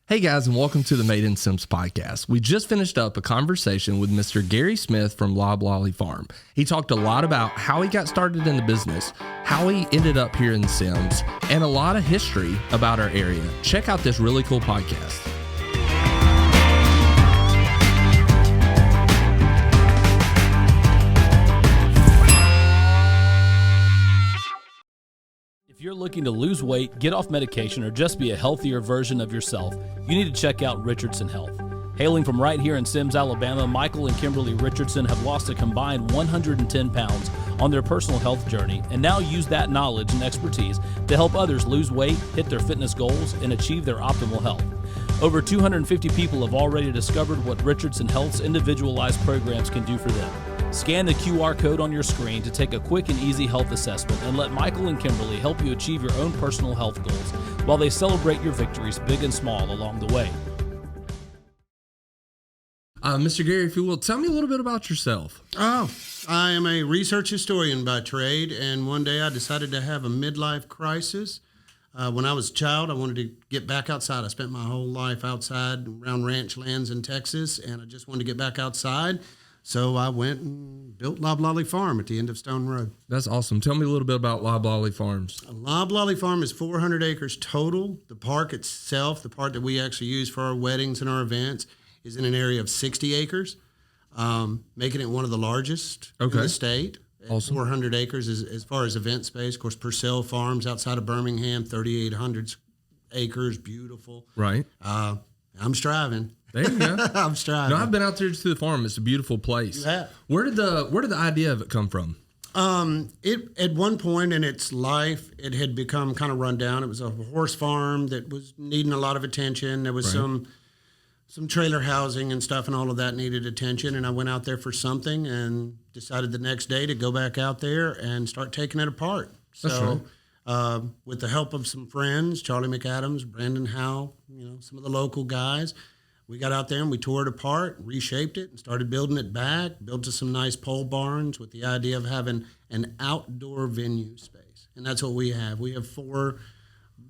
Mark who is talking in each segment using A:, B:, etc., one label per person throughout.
A: Hey guys, and welcome to the Made in Sims podcast. We just finished up a conversation with Mr. Gary Smith from Loblolly Farm. He talked a lot about how he got started in the business, how he ended up here in Sims, and a lot of history about our area. Check out this really cool podcast.
B: If you're looking to lose weight, get off medication, or just be a healthier version of yourself, you need to check out Richardson Health. Hailing from right here in Sims, Alabama, Michael and Kimberly Richardson have lost a combined 110 pounds on their personal health journey and now use that knowledge and expertise to help others lose weight, hit their fitness goals, and achieve their optimal health. Over 250 people have already discovered what Richardson Health's individualized programs can do for them. Scan the QR code on your screen to take a quick and easy health assessment and let Michael and Kimberly help you achieve your own personal health goals while they celebrate your victories, big and small, along the way.
A: Mr. Gary, if you will, tell me a little bit about yourself.
C: Oh, I am a research historian by trade, and one day I decided to have a midlife crisis. When I was a child, I wanted to get back outside. I spent my whole life outside around ranch lands in Texas, and I just wanted to get back outside. So I went and built Loblolly Farm at the end of Stone Road.
A: That's awesome. Tell me a little bit about Loblolly Farms.
C: Loblolly Farm is 400 acres total. The park itself, the part that we actually use for our weddings and our events, is in an area of 60 acres, making it one of the largest in the state.
A: Awesome.
C: 400 acres as far as event space. Of course, Purcell Farms outside of Birmingham, 3,800 acres, beautiful.
A: Right.
C: I'm striving.
A: There you go.
C: I'm striving.
A: No, I've been out there to the farm. It's a beautiful place.
C: You have.
A: Where did the idea of it come from?
C: It at one point in its life, it had become kind of run down. It was a horse farm that was needing a lot of attention. There was some trailer housing and stuff, and all of that needed attention. And I went out there for something and decided the next day to go back out there and start taking it apart. So, with the help of some friends, Charlie McAdams, Brandon Howe, some of the local guys, we got out there and we tore it apart, reshaped it, and started building it back, built to some nice pole barns with the idea of having an outdoor venue space. And that's what we have. We have 4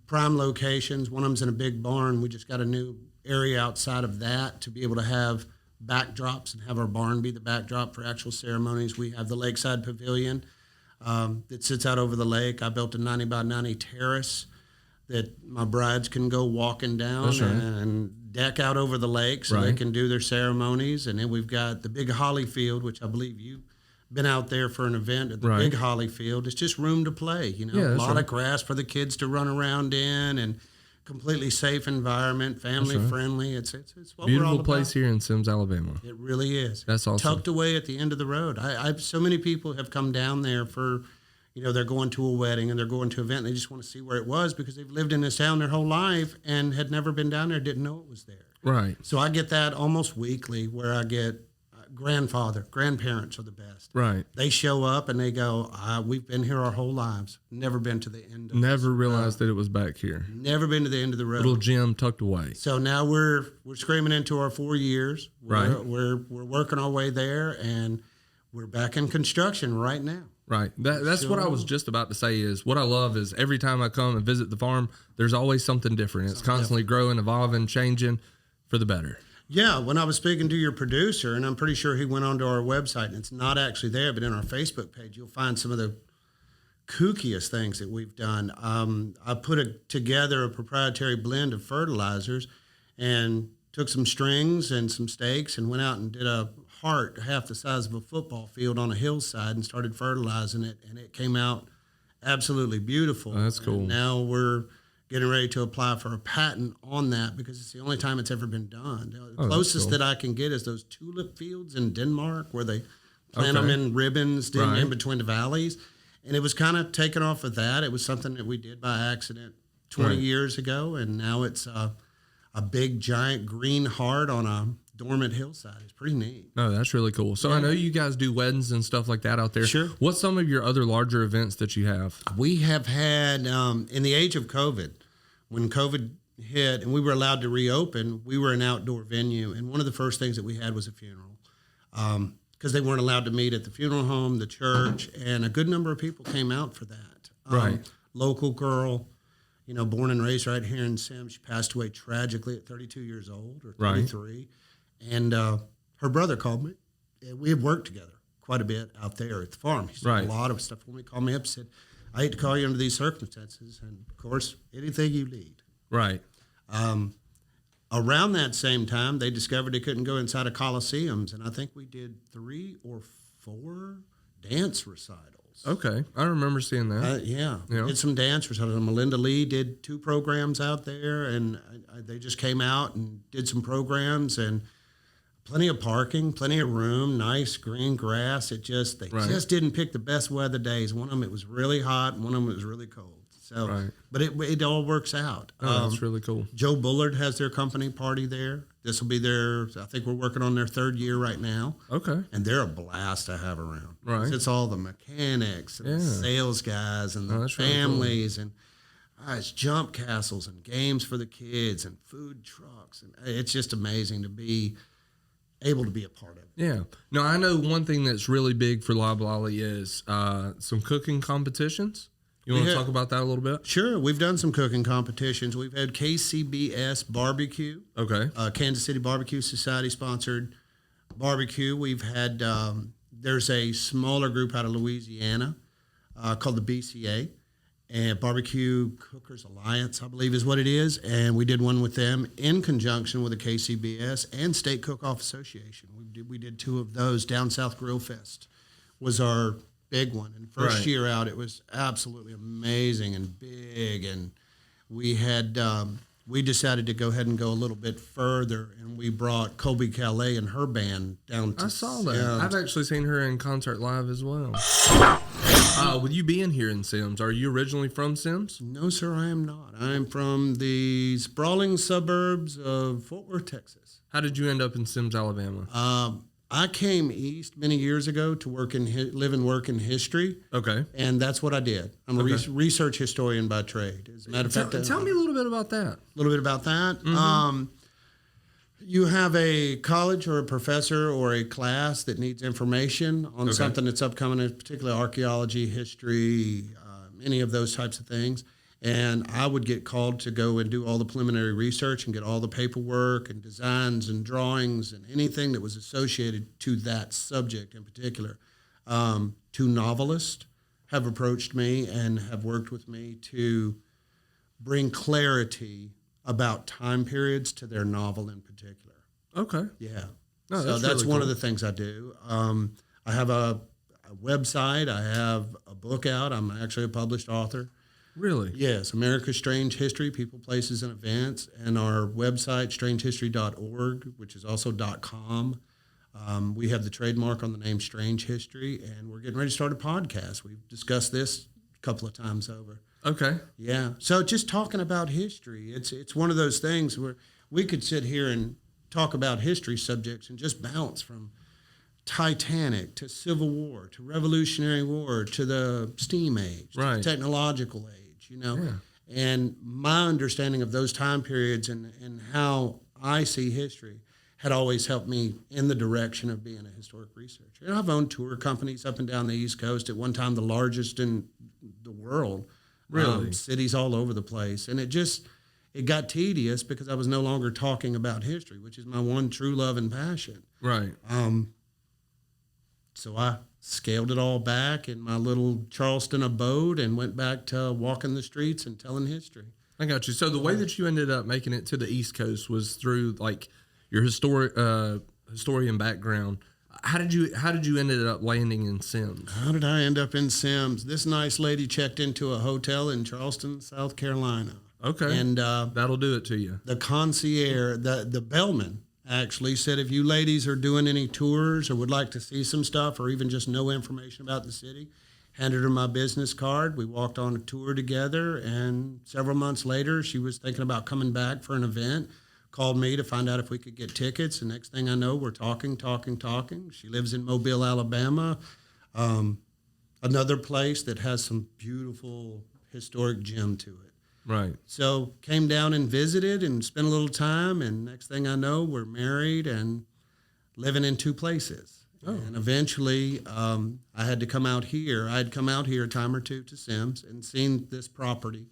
C: prime locations. One of them's in a big barn. We just got a new area outside of that to be able to have backdrops and have our barn be the backdrop for actual ceremonies. We have the Lakeside Pavilion that sits out over the lake. I built a 90 by 90 terrace that my brides can go walking down and deck out over the lake so they can do their ceremonies. And then we've got the big holly field, which I believe you've been out there for an event at the big holly field. It's just room to play, a lot of grass for the kids to run around in, and completely safe environment, family friendly. It's what
A: beautiful
C: we're all about.
A: Place here in Sims, Alabama.
C: It really is.
A: That's awesome.
C: Tucked away at the end of the road. I've so many people have come down there for, they're going to a wedding and they're going to an event and they just want to see where it was because they've lived in this town their whole life and had never been down there, didn't know it was there.
A: Right.
C: So I get that almost weekly where I get grandparents are the best.
A: Right.
C: They show up and they go, we've been here our whole lives. Never been to the end of
A: Never realized that it was back here.
C: Never been to the end of the road.
A: Little gym tucked away.
C: So now we're screaming into our 4 years. We're working our way there, and we're back in construction right now.
A: Right. That's what I was just about to say is what I love is every time I come and visit the farm, there's always something different. It's constantly growing, evolving, changing for the better.
C: Yeah, when I was speaking to your producer, and I'm pretty sure he went onto our website, and it's not actually there, but in our Facebook page, you'll find some of the kookiest things that we've done. I put together a proprietary blend of fertilizers and took some strings and some stakes and went out and did a heart half the size of a football field on a hillside and started fertilizing it, and it came out absolutely beautiful.
A: Oh, that's cool.
C: And now we're getting ready to apply for a patent on that because it's the only time it's ever been done. The closest that I can get is those tulip fields in Denmark where they plant them in ribbons in between the valleys. And it was kind of taken off of that. It was something that we did by accident 20 years ago, and now it's a big, giant green heart on a dormant hillside. It's pretty neat.
A: No, that's really cool. So I know you guys do weddings and stuff like that out there.
C: Sure.
A: What's some of your other larger events that you have?
C: We have had, in the age of COVID, when COVID hit and we were allowed to reopen, we were an outdoor venue. And one of the first things that we had was a funeral because they weren't allowed to meet at the funeral home, the church, and a good number of people came out for that.
A: Right.
C: Local girl, born and raised right here in Sims. She passed away tragically at 32 years old or 33. Right. And her brother called me. We had worked together quite a bit out there at the farm. He's done a lot of stuff for me. Called me up and said, I hate to call you under these circumstances. And, of course, anything you need.
A: Right.
C: Around that same time, they discovered they couldn't go inside of coliseums. And I think we did 3 or 4 dance recitals.
A: Okay. I remember seeing that.
C: Yeah. Did some dance recitals. Melinda Lee did 2 programs out there, and they just came out and did some programs, and plenty of parking, plenty of room, nice green grass. They just didn't pick the best weather days. One of them, it was really hot, and one of them, it was really cold. So, but it all works out.
A: Oh, that's really cool.
C: Joe Bullard has their company party there. This will be I think we're working on their 3rd year right now.
A: Okay.
C: And they're a blast to have around.
A: Right.
C: It's all the mechanics and the sales guys and the families really cool. And it's jump castles and games for the kids and food trucks. And it's just amazing to be able to be a part of it.
A: Yeah. No, I know one thing that's really big for Loblolly is some cooking competitions. You want to talk about that a little bit?
C: Sure. We've done some cooking competitions. We've had KCBS Barbecue.
A: Okay.
C: Kansas City Barbecue Society sponsored barbecue. We've had, there's a smaller group out of Louisiana called the BCA, and Barbecue Cookers Alliance, I believe is what it is. And we did one with them in conjunction with the KCBS and State Cook-Off Association. We did 2 of those. Down South Grill Fest was our big one. And first year out, it was absolutely amazing and big. And we had we decided to go ahead and go a little bit further, and we brought Colby Calais and her band down to.
A: I saw that. I've actually seen her in concert live as well. With you being here in Sims, are you originally from Sims?
C: No, sir, I am not. I am from the sprawling suburbs of Fort Worth, Texas.
A: How did you end up in Sims, Alabama?
C: I came east many years ago to live and work in history.
A: Okay.
C: And that's what I did. I'm a research historian by trade. As a matter of fact,
A: tell me a little bit about that.
C: A little bit about that.
A: Mm-hmm.
C: You have a college or a professor or a class that needs information on something that's upcoming, particularly archaeology, history, any of those types of things. And I would get called to go and do all the preliminary research and get all the paperwork and designs and drawings and anything that was associated to that subject in particular. 2 novelists have approached me and have worked with me to bring clarity about time periods to their novel in particular.
A: Okay.
C: Yeah.
A: Oh,
C: so that's
A: really
C: one
A: cool.
C: of the things I do. I have a website. I have a book out. I'm actually a published author.
A: Really?
C: Yes, America's Strange History, People, Places, and Events, and our website, strangehistory.org, which is also .com. We have the trademark on the name Strange History, and we're getting ready to start a podcast. We've discussed this a couple of times over.
A: Okay.
C: Yeah, so just talking about history, it's one of those things where we could sit here and talk about history subjects and just bounce from Titanic to Civil War to Revolutionary War to the steam age, to the technological age. And my understanding of those time periods and how I see history had always helped me in the direction of being a historic researcher. And I've owned tour companies up and down the East Coast, at one time the largest in the world.
A: Really?
C: Cities all over the place. And it got tedious because I was no longer talking about history, which is my one true love and passion.
A: Right.
C: So I scaled it all back in my little Charleston abode and went back to walking the streets and telling history.
A: I got you. So the way that you ended up making it to the East Coast was through like your historian background. How did you ended up landing in Sims?
C: How did I end up in Sims? This nice lady checked into a hotel in Charleston, South Carolina.
A: Okay.
C: And
A: that'll do it to you.
C: The concierge, the bellman, actually said, if you ladies are doing any tours or would like to see some stuff or even just know information about the city, handed her my business card. We walked on a tour together, and several months later, she was thinking about coming back for an event, called me to find out if we could get tickets. And next thing I know, we're talking. She lives in Mobile, Alabama, another place that has some beautiful historic gem to it.
A: Right.
C: So came down and visited and spent a little time, and next thing I know, we're married and living in 2 places. Oh. And eventually, I had to come out here. I had come out here a time or two to Sims and seen this property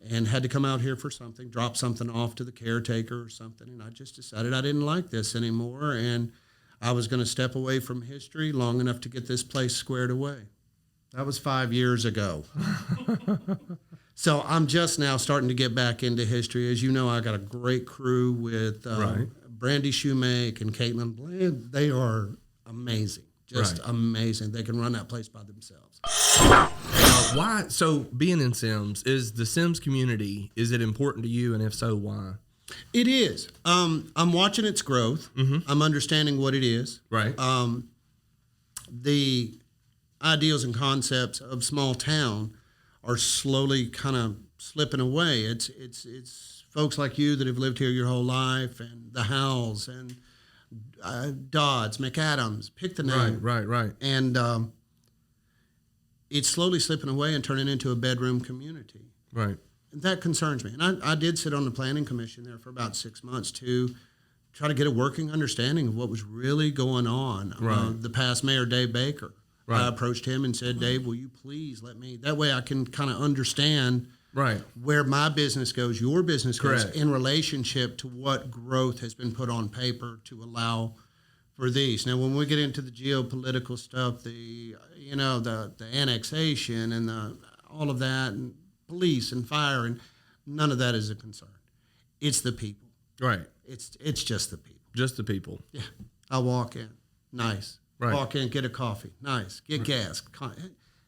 C: and had to come out here for something, drop something off to the caretaker or something. And I just decided I didn't like this anymore, and I was going to step away from history long enough to get this place squared away. That was 5 years ago. So I'm just now starting to get back into history. As you know, I got a great crew with Brandy Shoemake and Caitlin Bland. They are amazing, just amazing. They can run that place by themselves.
A: Why? So being in Sims, is the Sims community, is it important to you? And if so, why?
C: It is. I'm watching its growth. I'm understanding what it is.
A: Right.
C: The ideals and concepts of small town are slowly kind of slipping away. It's folks like you that have lived here your whole life, and the Howells and Dodds, McAdams, pick the name.
A: Right.
C: And it's slowly slipping away and turning into a bedroom community.
A: Right.
C: And that concerns me. And I did sit on the planning commission there for about 6 months to try to get a working understanding of what was really going on.
A: Right.
C: The past mayor, Dave Baker, I approached him and said, Dave, will you please let me, that way I can kind of understand where my business goes, your business goes, in relationship to what growth has been put on paper to allow for these. Now, when we get into the geopolitical stuff, the annexation and all of that, and police and fire, and none of that is a concern. It's the people.
A: Right.
C: It's just the people.
A: Just the people.
C: Yeah. I walk in, nice.
A: Right.
C: Walk in, get a coffee, nice. Get gas.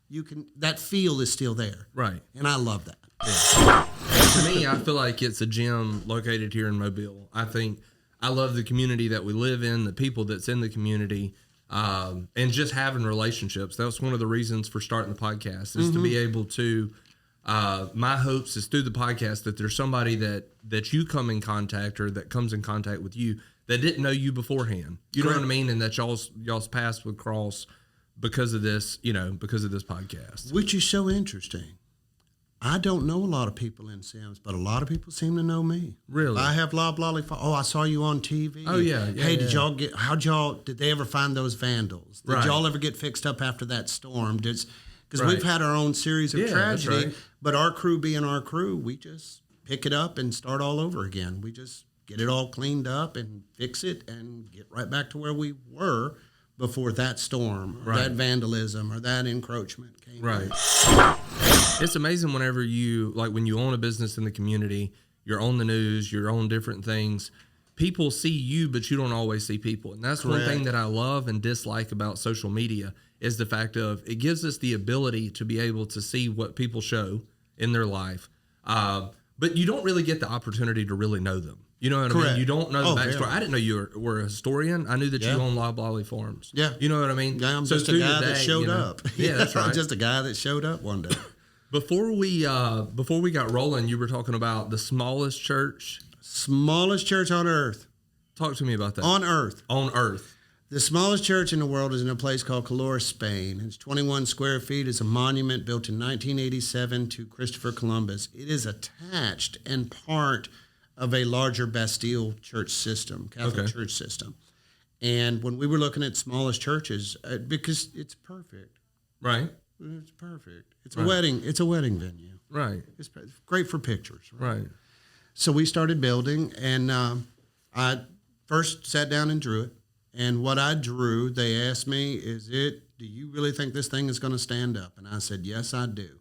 C: You can. That feel is still there.
A: Right.
C: And I love that.
A: Yeah. To me, I feel like it's a gym located here in Mobile. I love the community that we live in, the people that's in the community, and just having relationships. That was one of the reasons for starting the podcast, is to be able to, my hopes is through the podcast that there's somebody that you come in contact, or that comes in contact with you, that didn't know you beforehand. You know what I mean? And that y'all's paths would cross because of this, because of this podcast.
C: Which is so interesting. I don't know a lot of people in Sims, but a lot of people seem to know me.
A: Really?
C: I have Loblolly. I saw you on TV.
A: Oh, yeah.
C: Hey, did they ever find those vandals? Did y'all ever get fixed up after that storm? Because we've had our own series of tragedy, but our crew being our crew, we just pick it up and start all over again. We just get it all cleaned up and fix it and get right back to where we were before that storm, or that vandalism, or that encroachment came in.
A: It's amazing whenever when you own a business in the community, you're on the news, you're on different things, people see you, but you don't always see people. And that's one thing that I love and dislike about social media, is the fact of it gives us the ability to be able to see what people show in their life. But you don't really get the opportunity to really know them. You know what I mean? You don't know the backstory. Yeah. I didn't know you were a historian. I knew that you owned Loblolly Farms.
C: Yeah.
A: You know what I mean?
C: Yeah, I'm just a guy that showed up.
A: Yeah, that's right.
C: I'm just a guy that showed up one day.
A: Before we got rolling, you were talking about the smallest church.
C: Smallest church on earth.
A: Talk to me about that.
C: On earth.
A: On earth.
C: The smallest church in the world is in a place called Calora, Spain. It's 21 square feet. It's a monument built in 1987 to Christopher Columbus. It is attached and part of a larger Bastille church system, Catholic church system. And when we were looking at smallest churches, because it's perfect.
A: Right.
C: It's perfect. It's a wedding. It's a wedding venue.
A: Right.
C: It's great for pictures.
A: Right.
C: So we started building, and I first sat down and drew it. And what I drew, they asked me, do you really think this thing is going to stand up? And I said, yes, I do.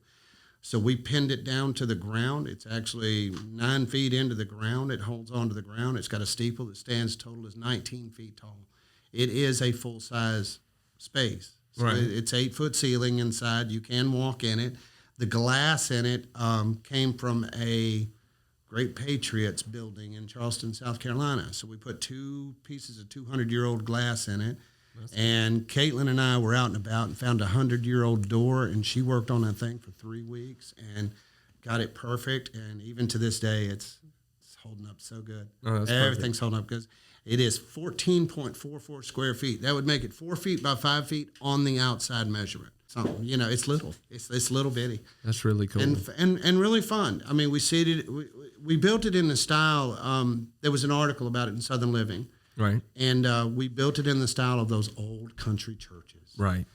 C: So we pinned it down to the ground. It's actually 9 feet into the ground. It holds onto the ground. It's got a steeple that stands total is 19 feet tall. It is a full-size space. So it's 8-foot ceiling inside. You can walk in it. The glass in it came from a Great Patriots building in Charleston, South Carolina. So we put 2 pieces of 200-year-old glass in it. And Caitlin and I were out and about and found a 100-year-old door, and she worked on that thing for 3 weeks and got it perfect. And even to this day, it's holding up so good.
A: Oh,
C: everything's holding up because it is 14.44 square feet. That would make it 4 feet by 5 feet on the outside measurement. So, it's little. It's little bitty.
A: That's really cool.
C: And really fun. I mean, we built it in the style. There was an article about it in Southern Living.
A: Right.
C: And we built it in the style of those old country churches.
A: Right.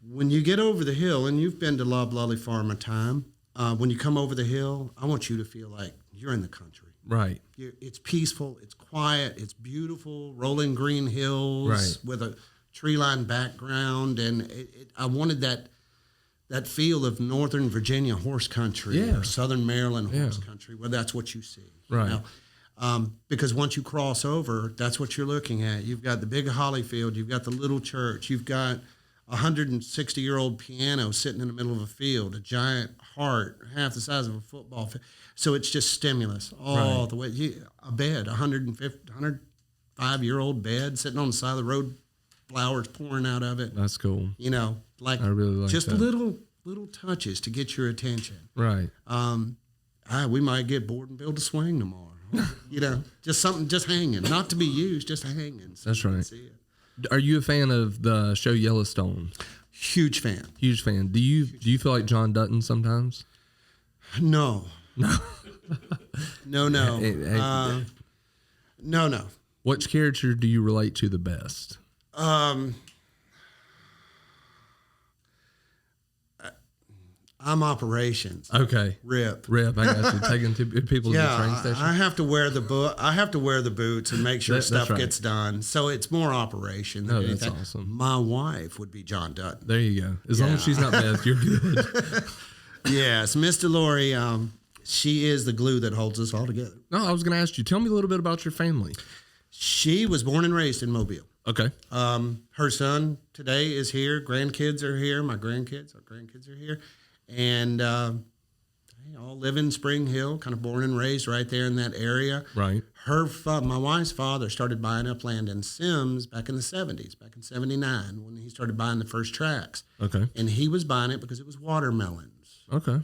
C: When you get over the hill, and you've been to Loblolly Farm a time, when you come over the hill, I want you to feel like you're in the country.
A: Right.
C: It's peaceful, it's quiet, it's beautiful, rolling green hills with a tree-lined background, and I wanted that feel of Northern Virginia horse country or Southern Maryland horse country, where that's what you see.
A: Right.
C: You know? Because once you cross over, that's what you're looking at. You've got the big holly field, you've got the little church, you've got a 160-year-old piano sitting in the middle of a field, a giant heart, half the size of a football field. So it's just stimulus all the way. A bed, 105-year-old bed sitting on the side of the road, flowers pouring out of it.
A: That's cool.
C: You know, like
A: I really like
C: just
A: that.
C: little touches to get your attention.
A: Right.
C: We might get bored and build a swing tomorrow. You know, just something just hanging, not to be used, just hanging. So
A: That's
C: you can
A: right.
C: see it.
A: Are you a fan of the show Yellowstone?
C: Huge fan.
A: Huge fan. Do you feel like John Dutton sometimes?
C: No.
A: No.
C: No. No.
A: Which character do you relate to the best?
C: I'm operations.
A: Okay.
C: Rip.
A: I got you. Taking people to the train station.
C: I have to wear the boots and make sure
A: That's
C: stuff
A: right.
C: gets done. So it's more operation than
A: Oh, that's
C: anything.
A: awesome.
C: My wife would be John Dutton.
A: There you go. As long as she's not Beth, you're good.
C: Yes, Miss Delory, she is the glue that holds us all together.
A: No, I was going to ask you. Tell me a little bit about your family.
C: She was born and raised in Mobile.
A: Okay.
C: Her son today is here. Grandkids are here. Our grandkids are here. And they all live in Spring Hill, kind of born and raised right there in that area.
A: Right.
C: My wife's father started buying up land in Sims back in the 70s, back in 79, when he started buying the first tracts.
A: Okay.
C: And he was buying it because it was watermelons.
A: Okay.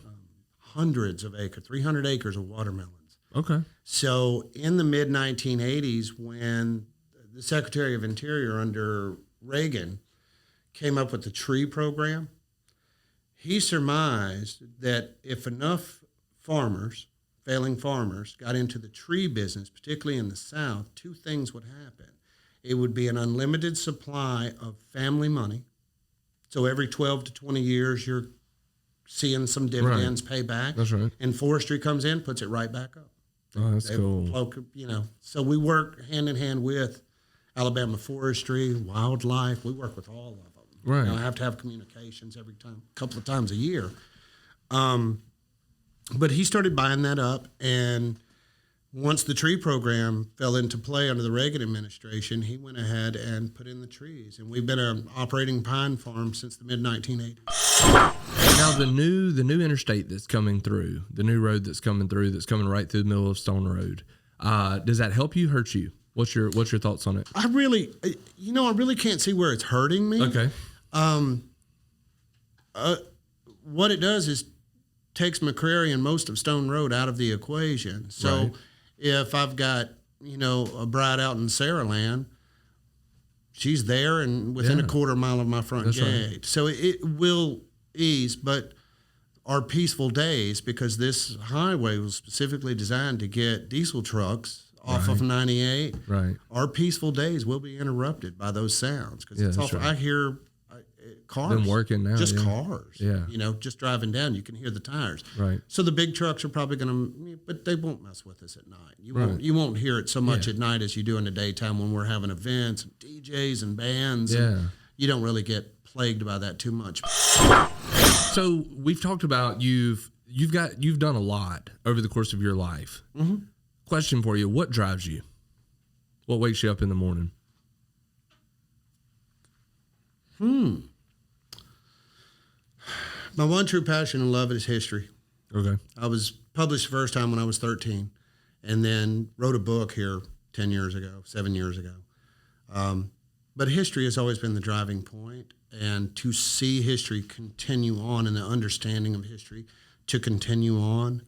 C: Hundreds of acres, 300 acres of watermelons.
A: Okay.
C: So in the mid-1980s, when the Secretary of Interior under Reagan came up with the tree program, he surmised that if enough failing farmers, got into the tree business, particularly in the South, two things would happen. It would be an unlimited supply of family money. So every 12 to 20 years, you're seeing some dividends pay back.
A: That's right.
C: And forestry comes in, puts it right back up.
A: Oh, that's cool.
C: So we work hand in hand with Alabama Forestry, Wildlife. We work with all of them.
A: Right.
C: I have to have communications a couple of times a year. But he started buying that up, and once the tree program fell into play under the Reagan administration, he went ahead and put in the trees. And we've been an operating pine farm since the mid-1980s.
A: Now the new interstate that's coming through, the new road that's coming right through the middle of Stone Road. Does that help you, hurt you? What's your thoughts on it?
C: I really can't see where it's hurting me.
A: Okay.
C: What it does is takes McCrary and most of Stone Road out of the equation. So if I've got, a bride out in Saraland, she's there and within a quarter mile of my front gate. Right. So it will ease, but our peaceful days, because this highway was specifically designed to get diesel trucks off of 98.
A: Right.
C: Our peaceful days will be interrupted by those sounds because I hear cars.
A: Them working now.
C: Just cars.
A: Yeah.
C: Just driving down, you can hear the tires.
A: Right.
C: So the big trucks are probably going to, but they won't mess with us at night. You won't hear it so much at night as you do in the daytime when we're having events and DJs and bands.
A: Yeah.
C: And you don't really get plagued by that too much.
A: So we've talked about you've done a lot over the course of your life. Mm-hmm. Question for you: what drives you? What wakes you up in the morning?
C: My one true passion and love is history.
A: Okay.
C: I was published the first time when I was 13, and then wrote a book here 7 years ago. But history has always been the driving point, and to see history continue on and the understanding of history to continue on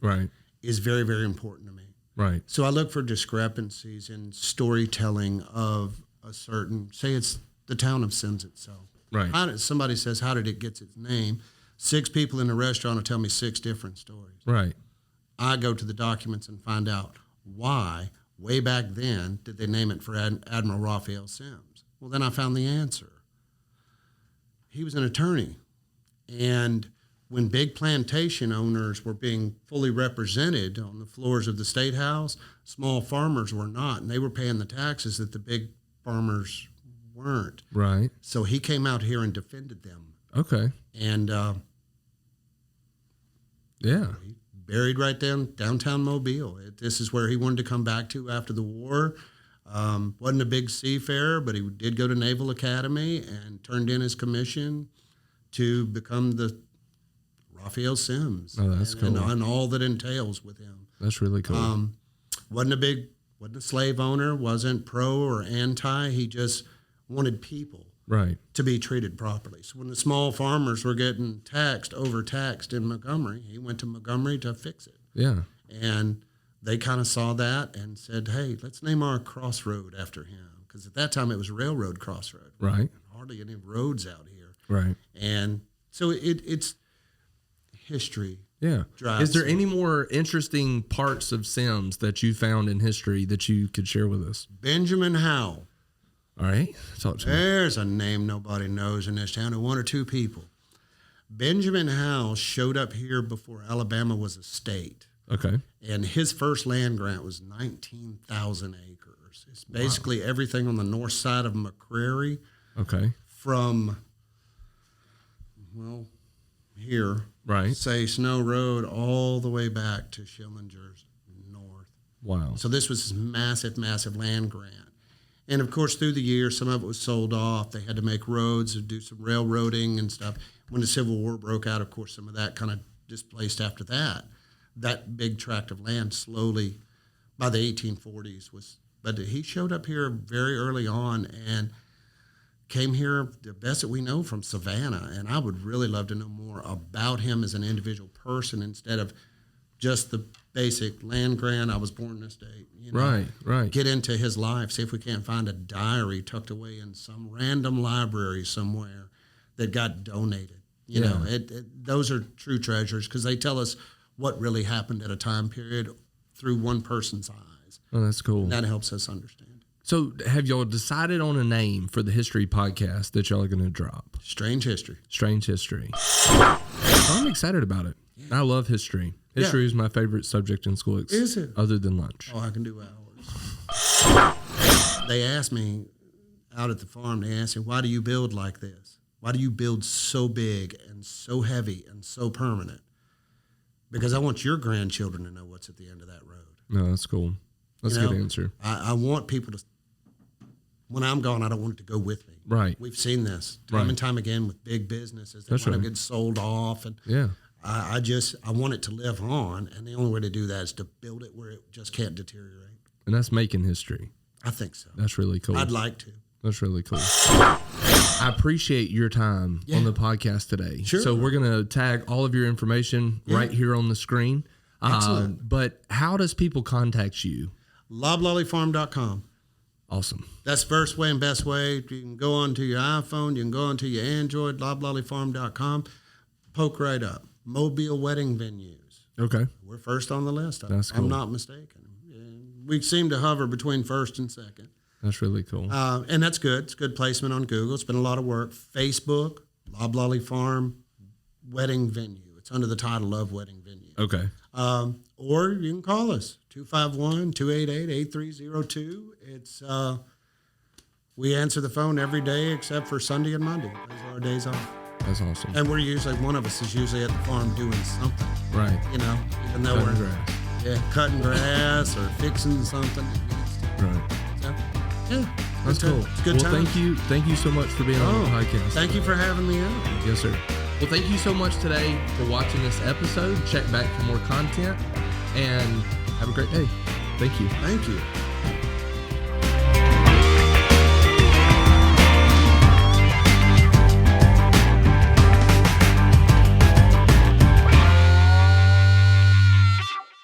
C: is very, very important to me.
A: Right.
C: So I look for discrepancies in storytelling of a certain, say it's the town of Sims itself.
A: Right.
C: Somebody says, how did it get its name? 6 people in the restaurant will tell me 6 different stories.
A: Right.
C: I go to the documents and find out why, way back then, did they name it for Admiral Raphael Sims? Well, then I found the answer. He was an attorney. And when big plantation owners were being fully represented on the floors of the State House, small farmers were not, and they were paying the taxes that the big farmers weren't.
A: Right.
C: So he came out here and defended them.
A: Okay.
C: And
A: Yeah.
C: he buried right downtown Mobile. This is where he wanted to come back to after the war. Wasn't a big seafarer, but he did go to Naval Academy and turned in his commission to become the Raphael Sims.
A: Oh, that's cool.
C: And all that entails with him.
A: That's really cool.
C: Wasn't a slave owner, wasn't pro or anti. He just wanted people
A: Right.
C: to be treated properly. So when the small farmers were getting overtaxed in Montgomery, he went to Montgomery to fix it.
A: Yeah.
C: And they kind of saw that and said, hey, let's name our crossroad after him. Because at that time it was railroad crossroad.
A: Right.
C: Hardly any roads out here.
A: Right.
C: And so it's history.
A: Yeah.
C: drives
A: Is there
C: me.
A: any more interesting parts of Sims that you found in history that you could share with us?
C: Benjamin Howe.
A: All right. Talk to me.
C: There's a name nobody knows in this town, one or two people. Benjamin Howe showed up here before Alabama was a state.
A: Okay.
C: And his first land grant was 19,000 acres. It's basically everything on the north side of McCrary
A: Okay.
C: from, here,
A: Right.
C: say Snow Road, all the way back to Schillinger's north.
A: Wow.
C: So this was massive, massive land grant. And of course, through the years, some of it was sold off. They had to make roads and do some railroading and stuff. When the Civil War broke out, of course, some of that kind of displaced after that. That big tract of land slowly, by the 1840s, but he showed up here very early on and came here, the best that we know, from Savannah. And I would really love to know more about him as an individual person instead of just the basic land grant. I was born this date.
A: Right.
C: Get into his life. See if we can't find a diary tucked away in some random library somewhere that got donated. You know, those are true treasures because they tell us what really happened at a time period through one person's eyes.
A: Oh, that's cool.
C: And that helps us understand.
A: So have y'all decided on a name for the history podcast that y'all are going to drop?
C: Strange History.
A: Strange History. I'm excited about it. Yeah. I love history. History is my favorite subject in school.
C: Is it?
A: Other than lunch.
C: Oh, I can do hours. They asked me out at the farm, they asked me, why do you build like this? Why do you build so big and so heavy and so permanent? Because I want your grandchildren to know what's at the end of that road.
A: No, that's cool. That's a good answer.
C: I want people to, when I'm gone, I don't want it to go with me.
A: Right.
C: We've seen this time and time again with big businesses. They
A: That's
C: want
A: right.
C: to get sold off. And
A: Yeah.
C: I want it to live on. And the only way to do that is to build it where it just can't deteriorate.
A: And that's making history.
C: I think so.
A: That's really cool.
C: I'd like to.
A: That's really cool. I appreciate your time on the podcast today.
C: Sure.
A: So we're going to tag all of your information right here on the screen.
C: Excellent.
A: But how does people contact you?
C: Loblollyfarm.com.
A: Awesome.
C: That's first way and best way. You can go onto your iPhone. You can go onto your Android, loblollyfarm.com. Poke right up. Mobile wedding venues.
A: Okay.
C: We're first on the list.
A: That's cool.
C: I'm not mistaken. We seem to hover between first and second.
A: That's really cool.
C: And that's good. It's good placement on Google. It's been a lot of work. Facebook, Loblolly Farm Wedding Venue. It's under the title of Wedding Venue.
A: Okay.
C: Or you can call us, 251-288-8302. It's we answer the phone every day except for Sunday and Monday. Those are our days off.
A: That's awesome.
C: And we're usually, one of us is usually at the farm doing something.
A: Right.
C: You know, even though
A: Cutting
C: we're
A: grass.
C: cutting grass or fixing something.
A: Right.
C: So, yeah.
A: That's cool.
C: It's a good
A: well,
C: time.
A: Thank you so much for being on the podcast.
C: Thank you for having me out.
A: Yes, sir. Well, thank you so much today for watching this episode. Check back for more content and have a great day. Thank you.
C: Thank you.